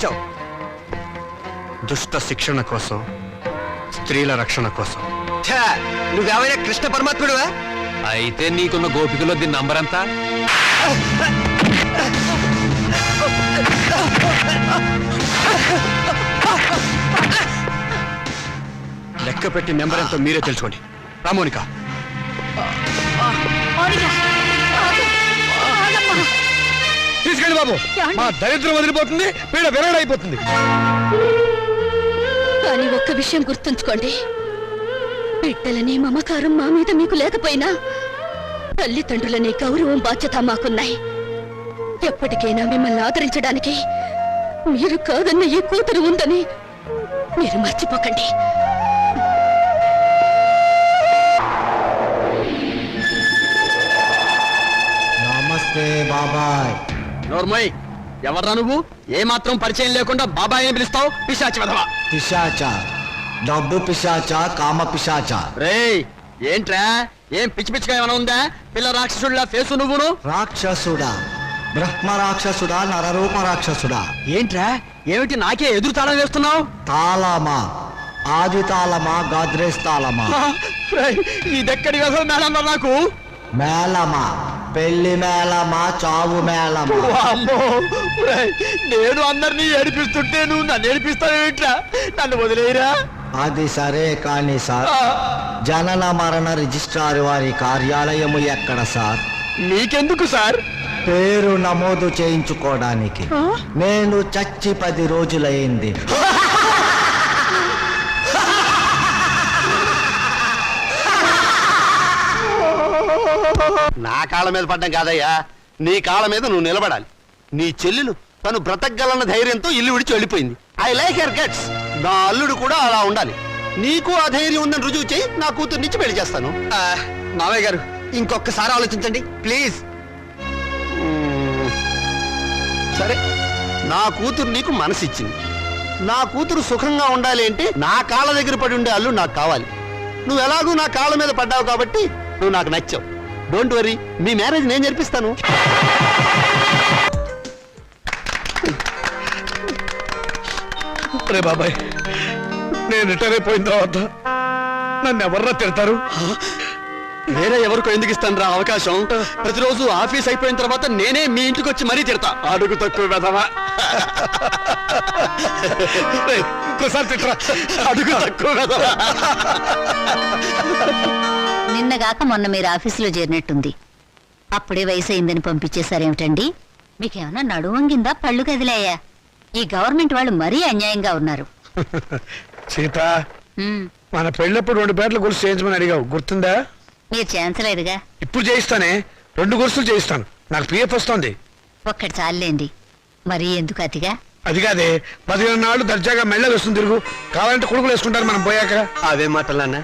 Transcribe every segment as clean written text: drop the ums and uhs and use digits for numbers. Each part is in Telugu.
వచ్చావు? దుష్ట శిక్షణ కోసం, స్త్రీల రక్షణ కోసం. నువ్వేమైనా కృష్ణ పరమాత్ముడువా? అయితే నీకున్న గోపికలో దీని నంబర్ ఎంత? లెక్క పెట్టి నెంబర్ ఎంతో మీరే తెలుసుకోండి. రామోనిక, తీసుకెళ్ళి బాబు. మా దరిద్రం వదిలిపోతుంది, పీడ విరగడైపోతుంది. కానీ ఒక్క విషయం గుర్తుంచుకోండి, బిడ్డలనే మమకారం మా మీద మీకు లేకపోయినా తల్లిదండ్రులనే గౌరవం బాధ్యత మాకున్నాయి. ఎప్పటికైనా మిమ్మల్ని ఆదరించడానికి మీరు కాదన్న ఈ కూతురు ఉందని మీరు మర్చిపోకండి. నమస్తే బాబాయ్. నోర్మయ్, ఎవర్రా నువ్వు? ఏ మాత్రం పరిచయం లేకుండా బాబాయ్ అని పిలుస్తావు? పిశాచి వెధవా. పిశాచ, డబ్బు పిశాచ, కామ పిశాచ. రేయ్, ఏంట్రా? ఏం పిచ్చి పిచ్చిగా ఏమైనా ఉందా? పిల్ల రాక్షసుడిలా ఫేసు నువ్వును. రాక్షసుడా, బ్రహ్మ రాక్షసుడా, నరరూప రాక్షసుడా? ఏంట్రా? ఏమిటి నాకే ఎదురు తాళం వేస్తున్నావు? తాళమా? ఆది తాళమా, గాద్రేజ్ తాళమా? ఇదెక్కడి వ్యవహారం మేళంలో నాకు? మేళమా? పెళ్లి మేళమా, చావు మేళమా? నేను అందరినీ ఏడిపిస్తుంటే నువ్వు నన్ను ఏడిపిస్తావేంట్రా? నన్ను వదిలేయరా. అది సరే కానీ సార్, జనన మరణ రిజిస్ట్రార్ వారి కార్యాలయము ఎక్కడ సార్? నీకెందుకు సార్? పేరు నమోదు చేయించుకోవడానికి. నేను చచ్చి 10 రోజులైంది. నా కాళ్ళ మీద పడ్డం కాదయ్యా, నీ కాళ్ళ మీద నువ్వు నిలబడాలి. నీ చెల్లెలు తను బ్రతకగలన్న ధైర్యంతో ఇల్లు విడిచి వెళ్ళిపోయింది. I like her guts. నా అల్లుడు కూడా అలా ఉండాలి. నీకు ఆ ధైర్యం ఉందని రుజువు చేయి, నా కూతుర్నిచ్చి పెళ్లి చేస్తాను. మావయ్య గారు, ఇంకొకసారి ఆలోచించండి ప్లీజ్. సరే, నా కూతురు నీకు మనసిచ్చింది. నా కూతురు సుఖంగా ఉండాలి అంటే నా కాళ్ళ దగ్గర పడి ఉండే అల్లుడు నాకు కావాలి. నువ్వు ఎలాగూ నా కాళ్ళ మీద పడ్డావు కాబట్టి నువ్వు నాకు నచ్చావు. డోంట్ వరీ, మీ మ్యారేజ్ నేను జరిపిస్తాను. రే బాబాయ్, నేను రిటైర్ అయిపోయిన తర్వాత నన్ను ఎవర్రా తిడతారు? వేరే ఎవరికో ఎందుకు ఇస్తాను రా అవకాశం? ప్రతిరోజు ఆఫీస్ అయిపోయిన తర్వాత నేనే మీ ఇంటికి వచ్చి మరీ తిడతా. అడుగు తక్కువ వెధవా. ఇంకోసారి తిట్టరా. అడుగు తక్కువ వెధవా. నిన్నగాక మొన్న మీరు ఆఫీసులో చేరినట్టుంది. అప్పుడే వయసు అయిందని పంపించేశారేమిటండి? మీకేమన్నా నడువంగిందా, పళ్ళు కదిలాయా? ఈ గవర్నమెంట్ వాళ్ళు మరీ అన్యాయంగా ఉన్నారు. సీత, మన పెళ్ళప్పుడు 2 పేర్ల గొలుసు చేయించమని అడిగావు, గుర్తుందా? మీరు చేయించలేదుగా. ఇప్పుడు చేయిస్తానే, 2 గొలుసులు చేయిస్తాను. నాకు పిఎఫ్ వస్తుంది. ఒక్కటి చాలండి, మరీ ఎందుకు అతిగా? అది కాదే, 15 నాళ్ళు దర్జాగా మెళ్ళ వేస్తుంది తిరుగు. కావాలంటే కొడుకులు వేసుకుంటారు మనం పోయాక. అవే మాటలన్నా,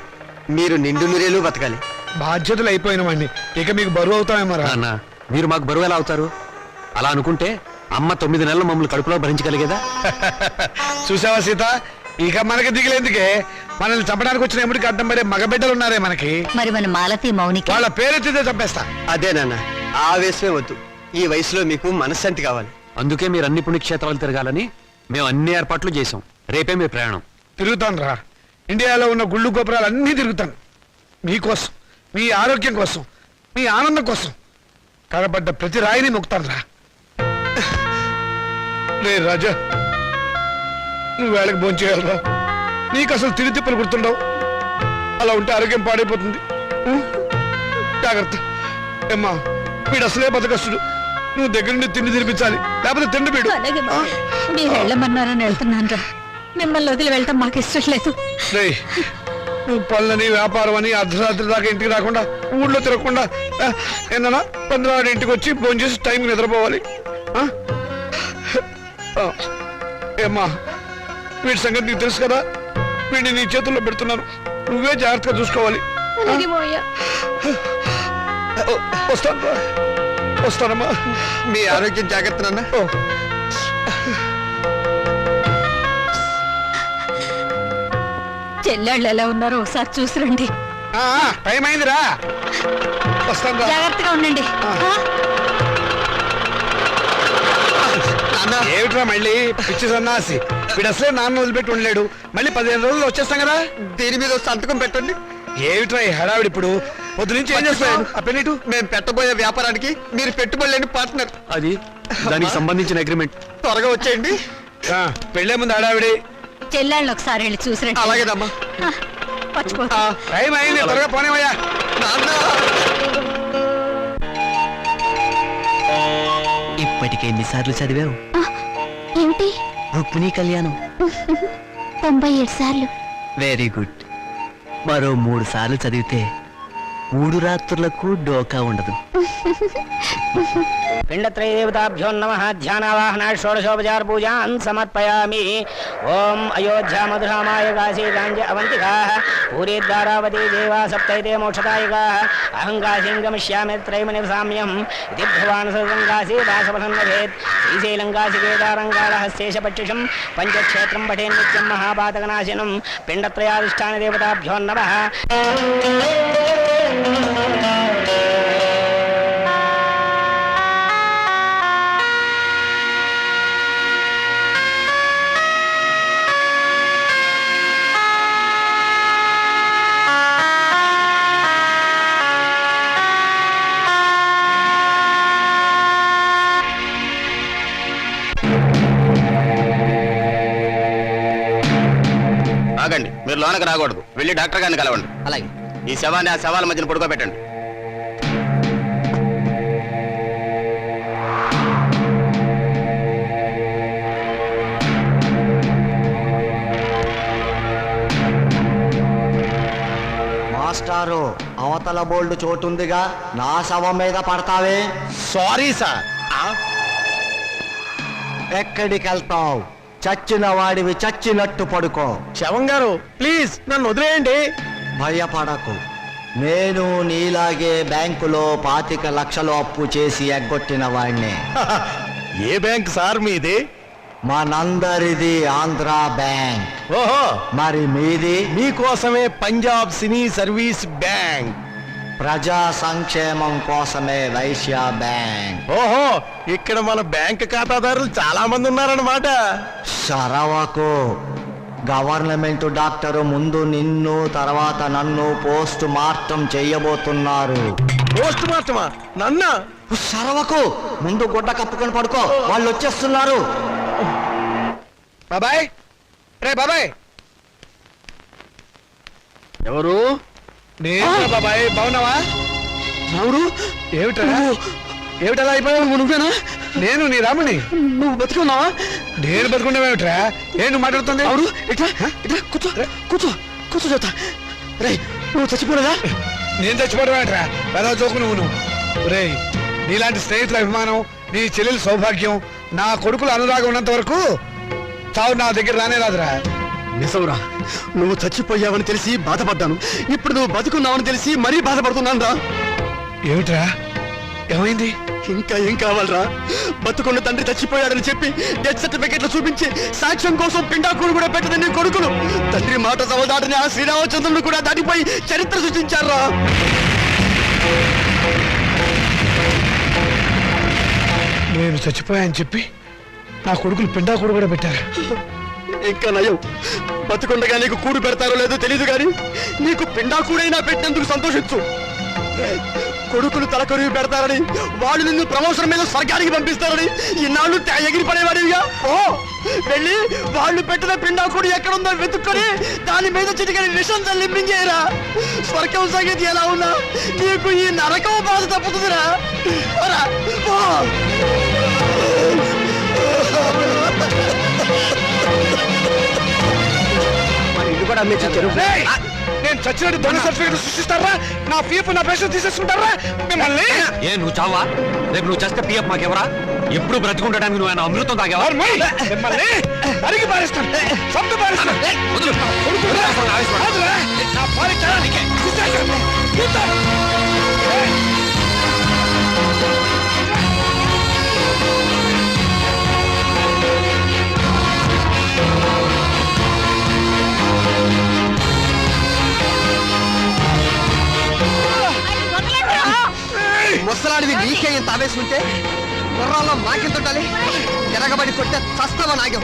మీరు నిండు నూరేళ్ళు బతకాలి. బాధ్యతలు అయిపోయిన వాడిని, ఇక మీకు బరువు అవుతామేమో రా. అన్న, మీరు మాకు బరువు ఎలా అవుతారు? అలా అనుకుంటే అమ్మ 9 నెలలు మమ్మల్ని కడుపులో భరించగలిగేదా? చూసావా సీత, ఇక మనకి దిగులేందుకే. మనల్ని చంపడానికి వచ్చిన ఎముడికి అడ్డం పడే మగబిడ్డలు ఉన్నారే మనకి. మరి మన మాలతి, మౌనిక వాళ్ళ పేరెత్తితే చంపేస్తా. అదే నాన్న, ఆవేశమే వద్దు. ఈ వయసులో మీకు మనశ్శాంతి కావాలి. అందుకే మీరు అన్ని పుణ్యక్షేత్రాలు తిరగాలని మేము అన్ని ఏర్పాట్లు చేసాం. రేపే మీ ప్రయాణం. తిరుగుతాను రా. ఇండియాలో ఉన్న గుళ్ళు గోపురాలు అన్నీ తిరుగుతాను. మీకోసం, మీ ఆరోగ్యం కోసం, మీ ఆనందం కోసం కనబడ్డ ప్రతి రాయిని నొక్కుతాను రా. రే రాజా, నువ్వు వేళకి భోంచేయాలరా. నీకు అసలు తిరిగి తిప్పలు గుర్తుండవు. అలా ఉంటే ఆరోగ్యం పాడైపోతుంది. జాగ్రత్త. ఏమ్మా, వీడు అసలే బతకస్తుడు. నువ్వు దగ్గర నుండి తిండి తినిపించాలి, లేకపోతే తిండి వీడు. మీరు వెళ్ళమన్నారని వెళ్తున్నాను రా. మిమ్మల్ని వదిలి వెళ్ళటం మాకు ఇష్టం లేదు. నువ్వు పనులని, వ్యాపారం అని అర్ధరాత్రి దాకా ఇంటికి రాకుండా, ఊళ్ళో తిరగకుండా ఏమన్నా 15 ఇంటికి వచ్చి ఫోన్ చేసి టైంకి నిద్రపోవాలి. ఏమ్మా, వీడి సంగతి నీకు తెలుసు కదా. వీడిని నీ చేతుల్లో పెడుతున్నాను, నువ్వే జాగ్రత్తగా చూసుకోవాలి. వస్తానమ్మా. మీ ఆరోగ్యం జాగ్రత్త నాన్న. చెల్లెళ్ళు ఎలా ఉన్నారో ఒకసారి చూసిరండి. టైం అయిందిరా, వస్తాను. జాగ్రత్తగా ఉండండి. ఏమిట్రా మళ్ళీ పిచ్చి సన్నాసి వీడు అసలే నాన్న వదిలిపెట్టి ఉండలేడు మళ్ళీ 15 రోజులు వచ్చేస్తాం కదా. దీని మీద సంతకం పెట్టండి. ఏమిట్రా ఈ హడావిడి ఇప్పుడు పొద్దు నుంచి ఏం చేస్తాడు ఆ పెన్నిటు? మేము పెట్టబోయే వ్యాపారానికి మీరు పెట్టుబడి లేని పార్ట్నర్. అది దానికి సంబంధించిన అగ్రిమెంట్. త్వరగా వచ్చేయండి. పెళ్ళే ముందు హడావిడి. చెల్లెళ్ళని ఒకసారి వెళ్ళి చూసిరండి. అలాగేనమ్మా. టైం అయింది, త్వరగా పోనేవయ్యా. ఇప్పటికే ఎన్నిసార్లు చదివావు ఏమిటి? రుక్మిణీ కళ్యాణం 97 సార్లు. Very good. మరో 3 సార్లు చదివితే 3 రాత్రులకు డోకా ఉండదు. పిండత్రయదేవతాభ్యో నమః. ధ్యానావాహన షోడశోపచార పూజాన్ సమర్పయామి. ఓం అయోధ్యా మధురామాయ కాశీకాంజ అవంతికాః పూరీద్వారావతి దేవా సప్తైతే మోక్షదాయకాః. అహం కాశీం గమిష్యామి త్రైమణి సామ్యం ఇది భగవాన్ సర్వం కాశీ దాసవసన్నభేత్. శ్రీశైలం కాశీ కేదారం కాళహస్తేశపక్షిషం పంచక్షేత్రం పఠే నిత్యం మహాపాతకనాశనం. పిండత్రయాధిష్టాన దేవతాభ్యో నమః. ఆగండి, మీరు లోనకి రాకూడదు. వెళ్ళి డాక్టర్ గారిని కలవండి. అలాగే. ఈ శవాన్ని ఆ శవాల మధ్యన పడుకోబెట్టండి. మాస్టారు, అవతల బోల్డ్ చోటుందిగా, నా శవం మీద పడతావే. Sorry sir. ఎక్కడికి వెళ్తావు? చచ్చిన వాడివి చచ్చినట్టు పడుకో. శవం గారు ప్లీజ్ నన్ను వదిలేయండి. భయపడకు. నేను నీలాగే బ్యాంకులో 25 లక్షలు అప్పు చేసి ఎగ్గొట్టిన వాడిని. ఏ బ్యాంక్ సార్ మీది? మనందరిది ఆంధ్ర బ్యాంక్. ఓహో, మరి మీది? మీకోసమే పంజాబ్ సినీ సర్వీస్ బ్యాంక్. ప్రజా సంక్షేమం కోసమే వైశ్య బ్యాంక్. ఓహో, ఇక్కడ మన బ్యాంక్ ఖాతాదారులు చాలా మంది ఉన్నారన్నమాట. సరవకు. గవర్నమెంట్ డాక్టరు ముందు నిన్ను, తర్వాత నన్ను పోస్ట్ మార్టం చెయ్యబోతున్నారు. పోస్ట్ మార్టమా? నన్నా? సరవకు. ముందు గుడ్డ కప్పుకొని పడుకో, వాళ్ళు వచ్చేస్తున్నారు. బాబాయ్, రే బాబాయ్. ఎవరు? నేను బాబాయ్. బాగున్నావా? ఎవరు? ఏమిట్రా ఏమిటలా అయిపోయావు? నువ్వేనా? నేను నీ రాముని. నువ్వు బతుకున్నావా? నేను బతుకుండేవేమిట్రా? ఏం నువ్వు మాట్లాడుతుంది? ఎవరు? ఇట్లా ఇట్లా కూర్చో కూర్చో కూర్చో చెప్తా. రే, నువ్వు చచ్చిపోలేదా? నేను చచ్చిపోవడమేట్రా? పెద్ద జోకు నువ్వు. రే, నీలాంటి స్నేహితుల అభిమానం, నీ చెల్లెలు సౌభాగ్యం, నా కొడుకుల అనురాగం ఉన్నంత వరకు చావు నా దగ్గర రానే రాదురా. నిజంరా, నువ్వు చచ్చిపోయావని తెలిసి బాధపడ్డాను. ఇప్పుడు నువ్వు బతుకున్నావని తెలిసి మరీ బాధపడుతున్నాను రా. ఏమిట్రా? ఏమైంది? ఇంకా ఏం కావాలరా? బతుకున్న తండ్రి చచ్చిపోయాడని చెప్పి డెత్ సర్టిఫికెట్లు చూపించి సాక్ష్యం కోసం పిండాకుడు కూడా పెట్టదని నీ కొడుకులు తండ్రి మాట సవదాటని ఆ శ్రీరామచంద్రుడు కూడా దాటిపోయి చరిత్ర సృష్టించారా. నేను చచ్చిపోయాని చెప్పి నా కొడుకులు పిండాకుడు కూడా పెట్టారు. ఇంకా నయం, బతుకుండగా నీకు కూడు పెడతారో లేదో తెలియదు కానీ నీకు పిండాకుడైనా పెట్టినందుకు సంతోషించు. కొడుకులు తలకొరివి పెడతారని, వాళ్ళు నిన్ను ప్రమోషన్ మీద స్వర్గానికి పంపిస్తారని ఇన్నాళ్ళు ఎగిరి పడేవాడివిగా. ఓ, వెళ్ళి వాళ్ళు పెట్టిన పిండాకుడు ఎక్కడుందో వెతుక్కొని దాని మీద చిటికని విషం తల్లింపించేయరా. స్వర్గం సంగతి ఎలా ఉన్నా నీకు ఈ నరకం బాధ తప్పుతుందిరా. ఇది కూడా నేను చచ్చినట్టు దొంగ సర్టిఫికెట్ సృష్టిస్తారా? నా పీఎఫ్ నా పెన్షన్ తీసేసుకుంటారా మిమ్మల్ని? ఏ నువ్వు చావా? రేపు నువ్వు చేస్తే పిఎఫ్ మాకెవరా? ఎప్పుడు బ్రతికుండడానికి నువ్వు ఆయన అమృతం తాగేవా? మిమ్మల్ని అడిగి పారేస్తాను, చంపి పారేస్తాను. నా పాలించడానికి ముసలాడివి నీకే ఇంత ఆవేశం ఉంటే గుర్రాల్లో మాకింతుండాలి తిరగబడి కొట్టే చస్తావా నాగం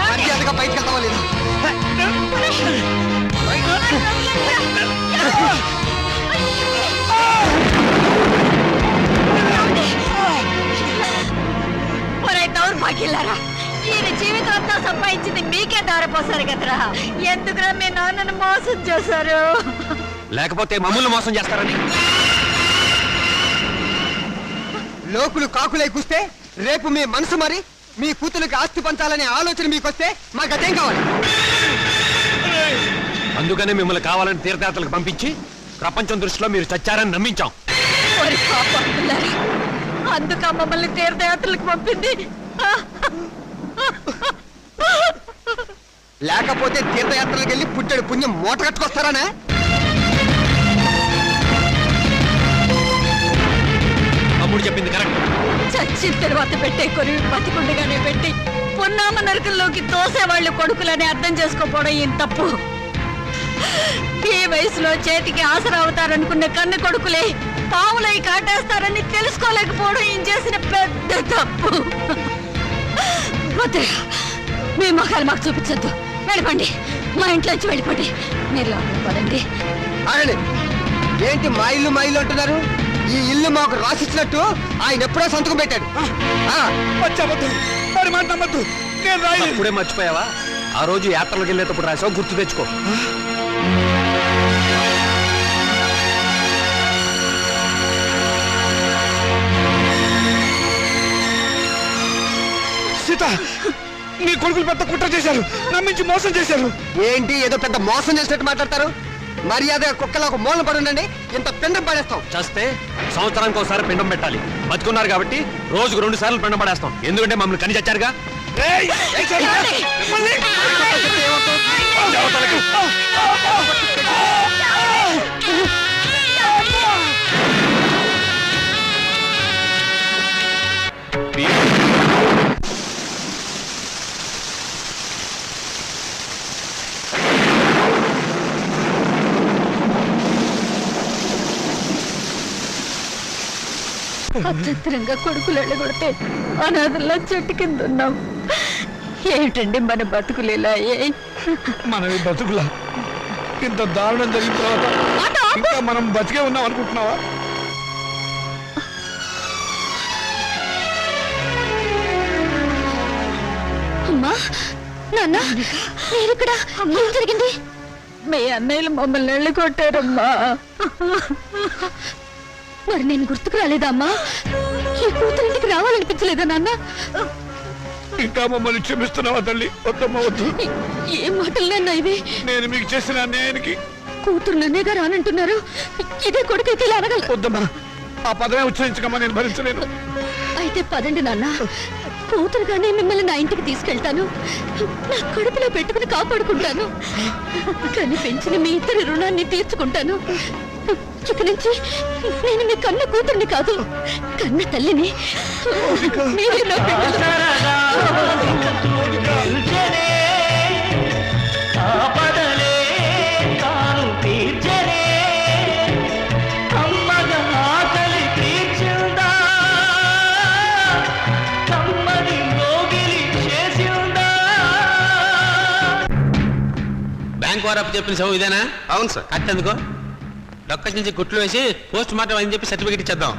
మర్యాదగా బయటకు వెళ్తావా లేదా మాకిల్లారా ఈయన జీవితం అంతా సంపాదించింది మీకే దారిపోసారు కదరా ఎందుకురా మీ నాన్నను మోసం చేశారు లేకపోతే మమ్మల్ని మోసం చేస్తారని. లోకులు కాకులై కూస్తే రేపు మీ మనసు మరి మీ కూతురికి ఆస్తి పంచాలనే ఆలోచన మీకొస్తే మాకు అదేం కావాలి. అందుకనే మిమ్మల్ని కావాలని తీర్థయాత్రలకు పంపించి ప్రపంచం దృష్టిలో మీరు చచ్చారని నమ్మించాం. అందుక మమ్మల్ని తీర్థయాత్రలకు పంపింది. లేకపోతే తీర్థయాత్రలకు వెళ్ళి పుట్టడు పుణ్యం మూట కట్టుకొస్తారానా? తమ్ముడు చెప్పింది కరెక్ట్. చచ్చిన తర్వాత పెట్టే కొరివి బతికుండగానే పెట్టి పున్నామ నరకంలోకి తోసేవాళ్ళు కొడుకులని అర్థం చేసుకోపోవడం ఏం తప్పు. ఈ వయసులో చేతికి ఆసరా అవుతారనుకున్న కన్ను కొడుకులే పావులై కాటేస్తారని తెలుసుకోలేకపోవడం ఏం చేసిన పెద్ద తప్పు. మీ మొఖాలు మాకు చూపించద్దు. వెళ్ళిపోండి, మా ఇంట్లోంచి వెళ్ళిపోండి. మీరు లోపలికి పదండి. ఏంటి మా ఇల్లు అంటున్నారు? ఈ ఇల్లు మాకు రాసిచ్చినట్టు ఆయన ఎప్పుడో సంతకం పెట్టాడు. మరి మాట నమ్మద్దు. నేను రాయలేదు. ఇప్పుడే మర్చిపోయావా? ఆ రోజు యాత్రలకు వెళ్ళేటప్పుడు రాసావు, గుర్తు తెచ్చుకో. సీత, నీ కొడుకులు పెద్ద కుట్ర చేశారు, నమ్మించి మోసం చేశారు. ఏంటి ఏదో పెద్ద మోసం చేసినట్టు మాట్లాడతారు? మర్యాద కుక్కలా ఒక మూలన పడి ఉండండి. ఇంత పిండం పడేస్తాం. చేస్తే సంవత్సరానికి ఒకసారి పిండం పెట్టాలి. బతుకున్నారు కాబట్టి రోజుకు 2 సార్లు పిండం పడేస్తాం. ఎందుకంటే మమ్మల్ని కని చచ్చారుగా. అత్యంతరంగా కొడుకులు వెళ్ళగొడితే అనాథల్లా చెట్టు కింద ఉన్నాం. ఏమిటండి మన బతుకులు ఇలా? మనవి బతుకులా? ఇంత దారుణం జరిగిన తర్వాత ఇంకా మనం బతికే ఉన్నాం అనుకుంటున్నావా? అమ్మా, నాన్న, మీరిక్కడ ఏం జరిగింది? మీ అన్నయ్యలు మమ్మల్ని వెళ్ళగొట్టారమ్మా. మరి నేను గుర్తుకు రాలేదా అమ్మా? ఈ కూతురింటికి రావాలనిపించలేదా నాన్న? ఇంకా మమ్మల్ని క్షమిస్తున్నావా తల్లి? వద్దమ్మా, వద్దు. ఏ మాటలు నాన్న ఇవి? నేను మీకు చేసిన అన్యాయానికి కూతురు నన్నేగా రానంటున్నారు. ఇదే కొడుకైతే ఇలా అనగల. వద్దమ్మా, ఆ పదమే ఉచ్చరించకమ్మా, నేను భరించలేను. అయితే పదండి నాన్న, కూతురుగానే మిమ్మల్ని నా ఇంటికి తీసుకెళ్తాను. నా కడుపులో పెట్టుకుని కాపాడుకుంటాను. కానీ పెంచిన మీ ఇద్దరి రుణాన్ని తీర్చుకుంటాను. ఇక నుంచి నేను మీ కన్న కూతుర్ని కాదు, కన్న తల్లిని. మీరే నా బిడ్డలు. బ్యాంక్ వారు అప్పు చెప్పిన సభ ఇదేనా? అవును సార్. కట్టెందుకో డొక్కసి నుంచి గుట్లు వేసి పోస్ట్ మార్టం అని చెప్పి సర్టిఫికెట్ ఇచ్చేద్దాం.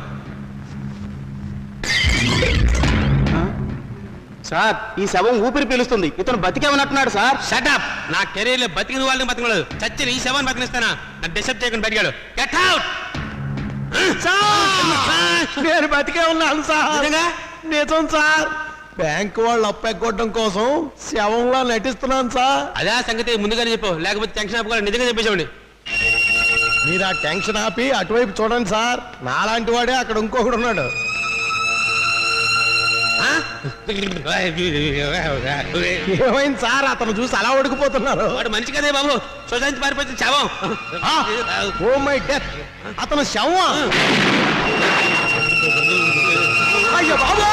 సార్, ఈ శవం ఊపిరి పీలుస్తుంది. ఇతను బతికేమన్నట్టున్నాడు సార్. షటప్! నా కెరీర్ లో బతికిన వాళ్ళని బతకలేదు, చచ్చిన ఈ శవాన్ని బతికిస్తానా? నా డిస్టర్బ్ చేయకుండా బతికాడు. Get out! నేను బతికే ఉన్నాను సార్. నిజం సార్. బ్యాంక్ వాళ్ళు అప్పెక్కొట్టడం కోసం శవంలా నటిస్తున్నాను సార్. అదే సంగతి ముందుగానే చెప్పు, లేకపోతే టెన్షన్ ఆపుకోవాలి. నిజంగా చెప్పేసామండి. మీరు ఆ టెన్షన్ ఆపి అటువైపు చూడండి సార్. నాలాంటి వాడే అక్కడ ఇంకొకడు ఉన్నాడు. ఏమైంది సార్? అతను చూసి అలా ఉడికిపోతున్నారు. వాడు మనిషి కదే బాబు, సొసైటీ పారిపోతుంది శవం. Oh my death! అతను శవం. అయ్యో బాబు!